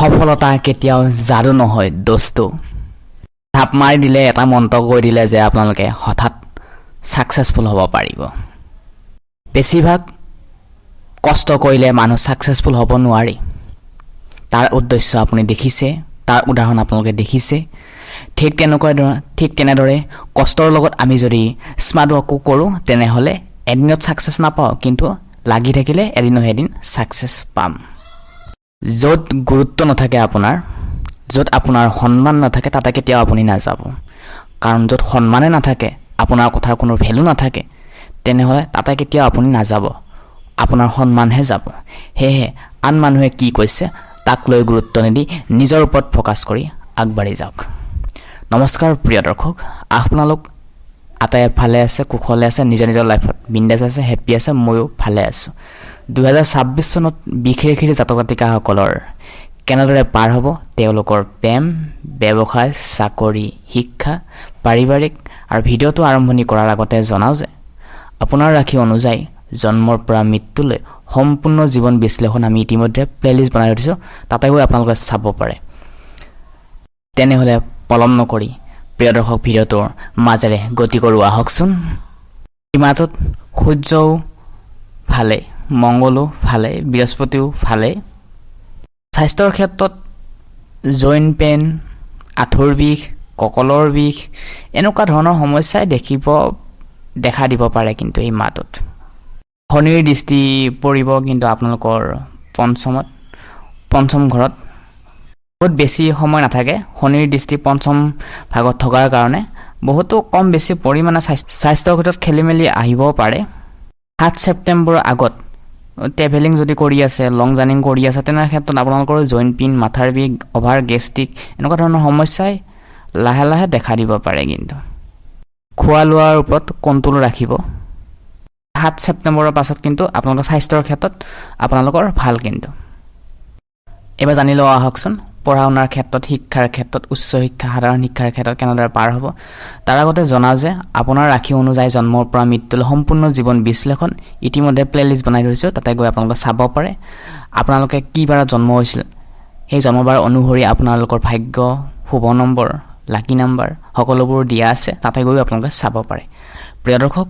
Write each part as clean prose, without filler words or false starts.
সফলতা কেতিয়াও যাদু নহয় দোস্তু থাপ মাৰি দিলে এটা মন্ত্ৰ কৈ দিলে যে আপোনালোকে হঠাৎ সাকসেসফুল হ'ব পাৰিব বেছিভাগ কষ্ট কৰিলে মানুহ সাকসেসফুল হ'ব নোৱাৰি তাৰ উদ্দেশ্য আপুনি দেখিছে তাৰ উদাহৰণ আপোনালোকে দেখিছে ঠিক তেনেদৰে কষ্টৰ লগত আমি যদি স্মাৰ্ট ৱৰ্ক কৰোঁ তেনেহলে এদিনত সাকসেস নাপাওঁ কিন্তু লাগি থাকিলে এদিন সাকসেস পাম য'ত গুৰুত্ব নাথাকে য'ত আপোনাৰ সন্মান নাথাকে তাতে কেতিয়াও আপুনি নাযাব কাৰণ য'ত সন্মানে নাথাকে আপোনাৰ কথাৰ কোনো ভ্যালু নাথাকে তেনেহলে তাতে কেতিয়াও আপুনি নাযাব আপোনাৰ সন্মানহে যাব হেহে আন মানুহে কি কৈছে তাক লৈ গুৰুত্ব নিদি নিজৰ ওপৰত ফোকাস কৰি আগবাঢ়ি যাওক নমস্কাৰ প্ৰিয় দৰ্শক আপোনালোক আটাই ভালে আছে কুশলে আছে নিজৰ লাইফত বিন্দাস আছে হ্যাপি আছে ময়ো ভালে আছো 2026 চনত বিশেষিৰ জাতকাতিকাসকলৰ কেনেদৰে পাৰ হ'ব তেওঁলোকৰ প্ৰেম ব্যৱসায় চাকৰি শিক্ষা পাৰিবাৰিক আৰু ভিডিঅটো আৰম্ভণি কৰাৰ আগতে জনাও যে আপোনাৰ ৰাশি অনুযায়ী জন্মৰ পৰা মৃত্যুলৈ সম্পূৰ্ণ জীৱন বিশ্লেষণ আমি ইতিমধ্যে প্লেলিষ্ট বনাই দিছো তাতে গৈ আপোনালোকে চাব পাৰে তেনেহলে পলম নকৰি প্ৰিয় দৰ্শক ভিডিঅটোৰ মাজেৰে গতি কৰো আহকচোন ইমাতত সূৰ্যও ভালে মংগলো ভালে বৃহস্পতিও ভালে স্বাস্থ্যৰ ক্ষেত্ৰত জইন পেইন আঁঠুৰ বিষ কঁকলৰ বিষ এনেকুৱা ধৰণৰ সমস্যাই দেখা দিব পাৰে কিন্তু এই মাহটোত শনিৰ দৃষ্টি পৰিব কিন্তু আপোনালোকৰ পঞ্চম ঘৰত বহুত বেছি সময় নাথাকে শনিৰ দৃষ্টি পঞ্চম ভাগত থকাৰ কাৰণে বহুতো কম বেছি পৰিমাণে স্বাস্থ্যৰ ক্ষেত্ৰত খেলিমেলি আহিব পাৰে 7 ছেপ্টেম্বৰৰ আগত ট্ৰেভেলিং যদি কৰি আছে লং জাৰ্নিং কৰি আছে তেনে ক্ষেত্ৰত আপোনালোকৰ জইন পেইন মাথাৰ বিষ অভাৰ গেষ্ট্ৰিক এনেকুৱা ধৰণৰ সমস্যাই লাহে লাহে দেখা দিব পাৰে কিন্তু খোৱা লোৱাৰ ওপৰত কন্ট্ৰোল ৰাখিব 7 ছেপ্টেম্বৰৰ পাছত কিন্তু আপোনালোকৰ স্বাস্থ্যৰ ক্ষেত্ৰত আপোনালোকৰ ভাল কিন্তু এবাৰ জানি লওঁ আহকচোন পঢ়া শুনাৰ ক্ষেত্ৰত শিক্ষাৰ ক্ষেত্ৰত উচ্চ শিক্ষা সাধাৰণ শিক্ষাৰ ক্ষেত্ৰত কেনেদৰে পাৰ হ'ব তাৰ আগতে জনাও যে আপোনাৰ ৰাশি অনুযায়ী জন্মৰ পৰা মৃত্যুলৈ সম্পূৰ্ণ জীৱন বিশ্লেষণ ইতিমধ্যে প্লেলিষ্ট বনাই দিছো তাতে গৈ আপোনালোকে চাব পাৰে আপোনালোকে কি বাৰত জন্ম হৈছিল সেই জন্মবাৰ অনুসৰি আপোনালোকৰ ভাগ্য শুভ নম্বৰ লাকি নম্বৰ সকলোবোৰ দিয়া আছে তাতে গৈ আপোনালোকে চাব পাৰে প্ৰিয় দৰ্শক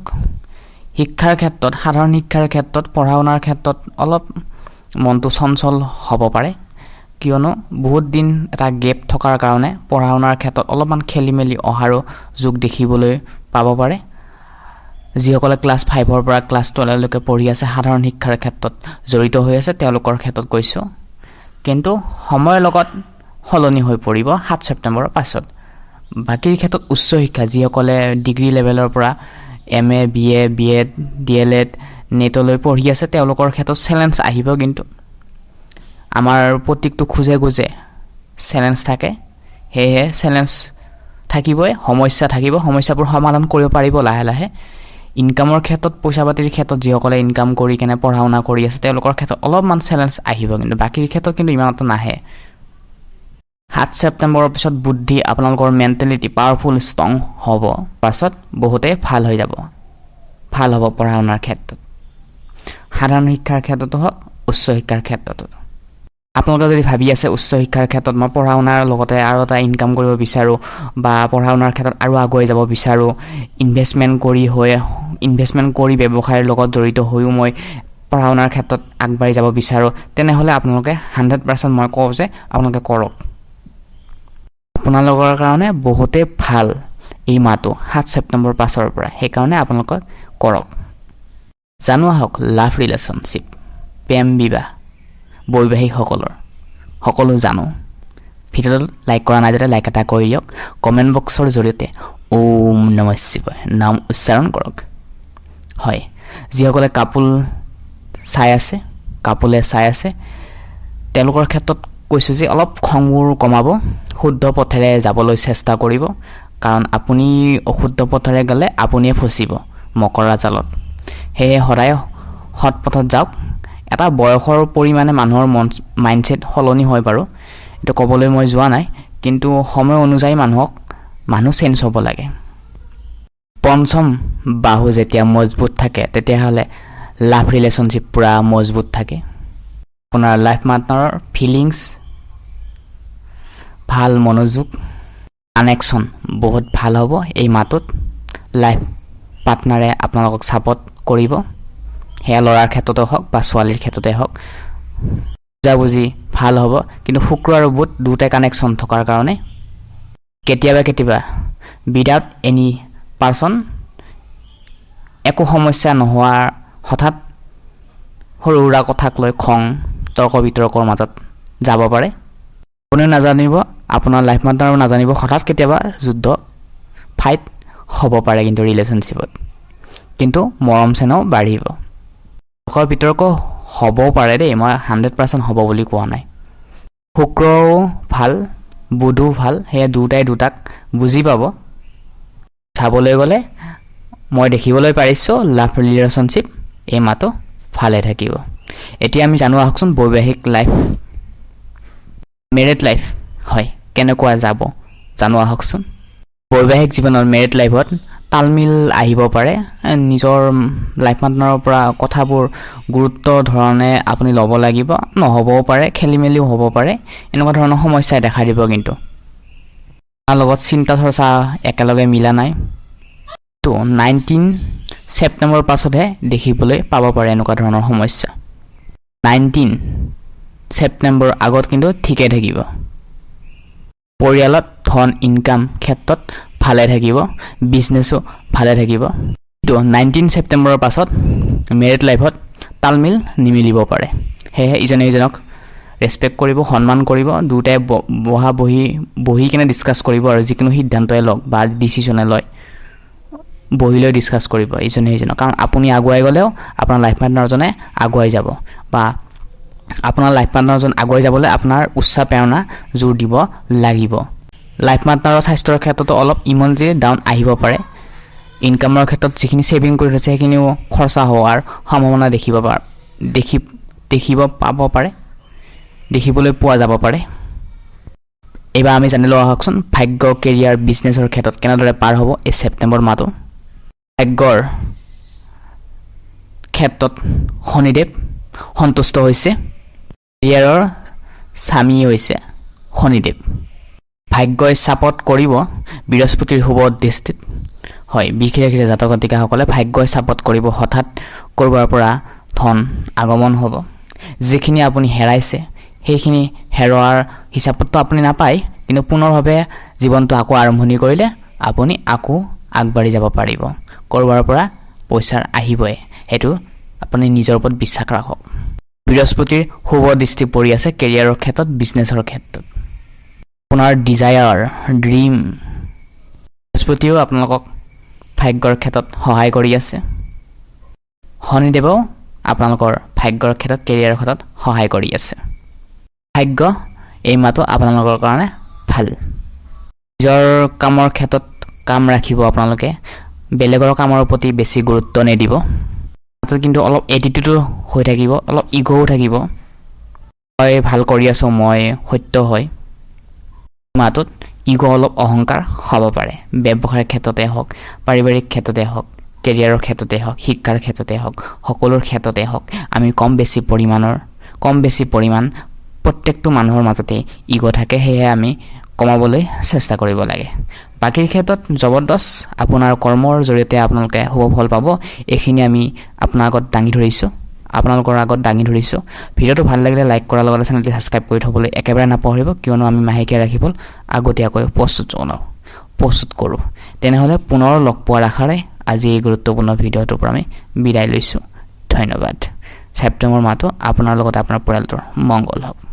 শিক্ষাৰ ক্ষেত্ৰত সাধাৰণ শিক্ষাৰ ক্ষেত্ৰত পঢ়া শুনাৰ ক্ষেত্ৰত অলপ মনটো চঞ্চল হ'ব পাৰে কিয়নো বহুত দিন এটা গেপ থকাৰ কাৰণে পঢ়া শুনাৰ ক্ষেত্ৰত অলপমান খেলিমেলি অহাৰো যোগ দেখিবলৈ পাব পাৰে যিসকলে ক্লাছ 5 ৰ পৰা ক্লাছ 12 লৈকে পঢ়ি আছে সাধাৰণ শিক্ষাৰ ক্ষেত্ৰত জড়িত হৈ আছে তেওঁলোকৰ ক্ষেত্ৰত কৈছো কিন্তু সময়ৰ লগত সলনি হৈ পৰিব 7 ছেপ্টেম্বৰৰ পাছত বাকিৰ ক্ষেত্ৰত উচ্চ শিক্ষা যিসকলে ডিগ্ৰী লেভেলৰ পৰা MA BA BEd DLEd নেটলৈ পঢ়ি আছে তেওঁলোকৰ ক্ষেত্ৰত চ্যালেঞ্জ আহিব কিন্তু আমাৰ প্ৰত্যেকটো খুজে চ্যালেঞ্জ থাকে হেহে চ্যালেঞ্জ থাকিবই সমস্যা থাকিব সমস্যাবোৰ সমাধান কৰিব পাৰিব লাহে লাহে ইনকামৰ ক্ষেত্ৰত পইচা পাতিৰ ক্ষেত্ৰত যিসকলে ইনকাম কৰি কেনে পঢ়া শুনা কৰি আছে তেওঁলোকৰ ক্ষেত্ৰত অলপমান চ্যালেঞ্জ আহিব কিন্তু বাকিৰ ক্ষেত্ৰত কিন্তু ইমানটো নাহে 7 ছেপ্টেম্বৰৰ পিছত বুদ্ধি আপোনালোকৰ মেন্টালিটি পাৱাৰফুল ষ্ট্ৰং হ'ব পাছত বহুতে ভাল হৈ যাব ভাল হ'ব পঢ়া শুনাৰ ক্ষেত্ৰত সাধাৰণ শিক্ষাৰ ক্ষেত্ৰতো হওক উচ্চ শিক্ষাৰ ক্ষেত্ৰতো আপোনালোকে যদি ভাবি আছে উচ্চ শিক্ষাৰ ক্ষেত্ৰত মই পঢ়া শুনাৰ লগতে আৰু এটা ইনকাম কৰিব বিচাৰো বা পঢ়া শুনাৰ ক্ষেত্ৰত আৰু আগুৱাই যাব বিচাৰো ইনভেষ্টমেন্ট কৰি ব্যৱসায়ৰ লগত জড়িত হৈও মই পঢ়া শুনাৰ ক্ষেত্ৰত আগবাঢ়ি যাব বিচাৰো তেনেহলে আপোনালোকে 100% মই কওঁ যে আপোনালোকে কৰক আপোনালোকৰ কাৰণে বহুতে ভাল এই মাহটো 7 ছেপ্টেম্বৰ পাছৰ পৰা সেই কাৰণে আপোনালোকে কৰক জানো আহক লাভ ৰিলেশনশিপ প্ৰেম বিবাহ বৈবাহিকসকলৰ সকলো জানো ভিডিঅ'টো লাইক কৰা নাই যদি লাইক এটা কৰি দিয়ক কমেন্ট বক্সৰ জৰিয়তে ওম নমঃ শিৱায় নাম উচ্চাৰণ কৰক হয় যিসকলে কাপুলে চাই আছে তেওঁলোকৰ ক্ষেত্ৰত কৈছো যে অলপ খংবোৰ কমাব শুদ্ধ পথেৰে যাবলৈ চেষ্টা কৰিব কাৰণ আপুনি অশুদ্ধ পথেৰে গলে আপুনিয়ে ফচিব মকৰা জালত হেয়ে সদায় হট পথত যাওক এটা বয়সৰ পৰিমাণে মানুহৰ মাইন্ডসেট হলনি হয় বাৰু এটো কবলৈ মই যোৱা নাই কিন্তু সময় অনুযায়ী মানুহ চেঞ্জ হ'ব লাগে পঞ্চম বাহু যেতিয়া মজবুত থাকে তেতিয়াহলে লাভ ৰিলেশনশিপ পুৰা মজবুত থাকে আপোনাৰ লাইফ পাৰ্টনাৰৰ ফিলিংস ভাল মনোযোগ কানেকশ্যন বহুত ভাল হ'ব এই মাহটোত লাইফ পাৰ্টনাৰে আপোনালোকক ছাপোৰ্ট কৰিব সেয়া ল'ৰাৰ ক্ষেত্ৰতে হওক বা ছোৱালীৰ ক্ষেত্ৰতে হওক বুজাবুজি ভাল হ'ব কিন্তু শুক্ৰ আৰু বুধ দুটাই কানেকশ্যন থকাৰ কাৰণে কেতিয়াবা উইদাউট এনি পাৰ্চন একো সমস্যা নোহোৱাৰ হঠাৎ সৰু সুৰা কথাক লৈ খং তৰ্ক বিতৰ্কৰ মাজত যাব পাৰে কোনেও নাজানিব আপোনাৰ লাইফ পাৰ্টনাৰো নাজানিব হঠাৎ কেতিয়াবা যুদ্ধ ফাইট হ'ব পাৰে কিন্তু ৰিলেশ্যনশ্বিপত কিন্তু মৰম চেনেহ বাঢ়িব তৰ্ক বিতৰ্ক হ'বও পাৰে দেই মই 100% হ'ব বুলি কোৱা নাই শুক্ৰও ভাল বুধো ভাল সেয়া দুটাই দুটাক বুজি পাব চাবলৈ গ'লে মই দেখিবলৈ পাৰিছোঁ লাভ ৰিলেশ্যনশ্বিপ এই মাহটো ভালে থাকিব এতিয়া আমি জানো আহকচোন বৈবাহিক লাইফ মেৰিড লাইফ হয় কেনেকুৱা যাব জানো আহকচোন বৈবাহিক জীৱনৰ মেৰিড লাইফত তালমিল আহিব পাৰে নিজৰ লাইফ পাৰ্টনাৰৰ পৰা কথাবোৰ গুৰুত্ব ধৰণে আপুনি ল'ব লাগিব নহ'বও পাৰে খেলিমেলিও হ'ব পাৰে এনেকুৱা ধৰণৰ সমস্যাই দেখা দিব কিন্তু তাৰ লগত চিন্তা চৰ্চা একেলগে মিলা নাই তো 19 ছেপ্টেম্বৰৰ পাছতহে দেখিবলৈ পাব পাৰে এনেকুৱা ধৰণৰ সমস্যা 19 ছেপ্টেম্বৰ আগত কিন্তু ঠিকে থাকিব পৰিয়ালত ধন ইনকাম ক্ষেত্ৰত ভালে থাকিব বিজনেছো ভালে থাকিব তো 19 ছেপ্টেম্বৰৰ পাছত মেৰিড লাইফত তালমিল নিমিলিব পাৰে সেয়ে ইজনে ইজনক ৰেসপেক্ট কৰিব সন্মান কৰিব দুটাই বহি কিনে ডিসকাস কৰিব আৰু যিকোনো সিদ্ধান্তই লওক বা ডিসিশনে লয় বহিলৈ ডিসকাস কৰিব ইজনে ইজনক কাৰণ আপুনি আগুৱাই গলেও আপোনাৰ লাইফ পাৰ্টনাৰজনে আগুৱাই যাব বা আপোনাৰ লাইফ পাৰ্টনাৰজন আগুৱাই যাবলৈ আপোনাৰ উচ্চা প্ৰেৰণা জোৰ দিব লাগিব লাইফ পাৰ্টনাৰৰ স্বাস্থ্যৰ ক্ষেত্ৰতো অলপ ইমনজি ডাউন আহিব পাৰে ইনকামৰ ক্ষেত্ৰত যিখিনি সেভিং কৰি থৈছে সেইখিনিও খৰচা হোৱাৰ সম্ভাৱনা দেখিবলৈ পোৱা যাব পাৰে এবাৰ আমি জানিলো আহকচোন ভাগ্য কেৰিয়াৰ বিজনেছৰ ক্ষেত্ৰত কেনেদৰে পাৰ হ'ব এই ছেপ্টেম্বৰ মাহটো ভাগ্যৰ ক্ষেত্ৰত শনিদেৱ সন্তুষ্ট হৈছে কেৰিয়াৰৰ স্বামী হৈছে শনিদেৱ ভাগ্যই ছাপোৰ্ট কৰিব বৃহস্পতিৰ শুভ দৃষ্টিত হয় বিশেষ জাতক জাতিকাসকলে ভাগ্যই ছাপোৰ্ট কৰিব হঠাৎ কৰবাৰ পৰা ধন আগমন হ'ব যিখিনি আপুনি হেৰাইছে সেইখিনি হেৰোৱাৰ হিচাপতো আপুনি নাপায় কিন্তু পুনৰভাৱে জীৱনটো আকৌ আৰম্ভণি কৰিলে আপুনি আকৌ আগবাঢ়ি যাব পাৰিব কৰবাৰ পৰা পইচা আহিবই হেতু আপুনি নিজৰ ওপৰত বিশ্বাস ৰাখক বৃহস্পতিৰ শুভ দৃষ্টি পৰি আছে কেৰিয়াৰৰ ক্ষেত্ৰত বিজনেছৰ ক্ষেত্ৰত আপোনাৰ ডিজায়াৰ ড্ৰিম বৃহস্পতিও আপোনালোকক ভাগ্যৰ ক্ষেত্ৰত সহায় কৰি আছে শনিদেৱও আপোনালোকৰ ভাগ্যৰ ক্ষেত্ৰত কেৰিয়াৰৰ ক্ষেত্ৰত সহায় কৰি আছে ভাগ্য এই মাহটো আপোনালোকৰ কাৰণে ভাল নিজৰ কামৰ ক্ষেত্ৰত কাম ৰাখিব আপোনালোকে বেলেগৰ কামৰ প্ৰতি বেছি গুৰুত্ব নিদিব কিন্তু অলপ এটিটিউড হৈ থাকিব অলপ ইগোও থাকিব মই ভাল কৰি আছো মই সত্য হয় মাহটোত ইগো অলপ অহংকাৰ হ'ব পাৰে ব্যৱসায়ৰ ক্ষেত্ৰতে হওক পাৰিবাৰিক ক্ষেত্ৰতে হওক কেৰিয়াৰৰ ক্ষেত্ৰতে হওক শিক্ষাৰ ক্ষেত্ৰতে হওক সকলোৰ ক্ষেত্ৰতে হওক আমি কম বেছি পৰিমাণ প্ৰত্যেকটো মানুহৰ মাজতে ইগো থাকে সেয়ে আমি কমাবলৈ চেষ্টা কৰিব লাগে বাকিৰ ক্ষেত্ৰত জবৰদস্ত আপোনাৰ কৰ্মৰ জৰিয়তে আপোনালোকে শুভ ফল পাব এইখিনি আমি আপোনালোকৰ আগত দাঙি ধৰিছো ভিডিওটো ভাল লাগিলে লাইক কৰাৰ লগতে চেনেলটো সাবস্ক্ৰাইব কৰি থবলৈ একেবাৰে নাপাহৰিব কিয়নো আমি মাহেকীয়া ৰাখিব আগতীয়াকৈ প্ৰস্তুত কৰোঁ তেনেহলে পুনৰ লগ পোৱাৰ আশাৰে আজি এই গুৰুত্বপূৰ্ণ ভিডিওটোৰ পৰা আমি বিদায় লৈছো ধন্যবাদ ছেপ্টেম্বৰ মাহটো আপোনাৰ লগত আপোনাৰ পৰিয়ালটোৰ মংগল হওক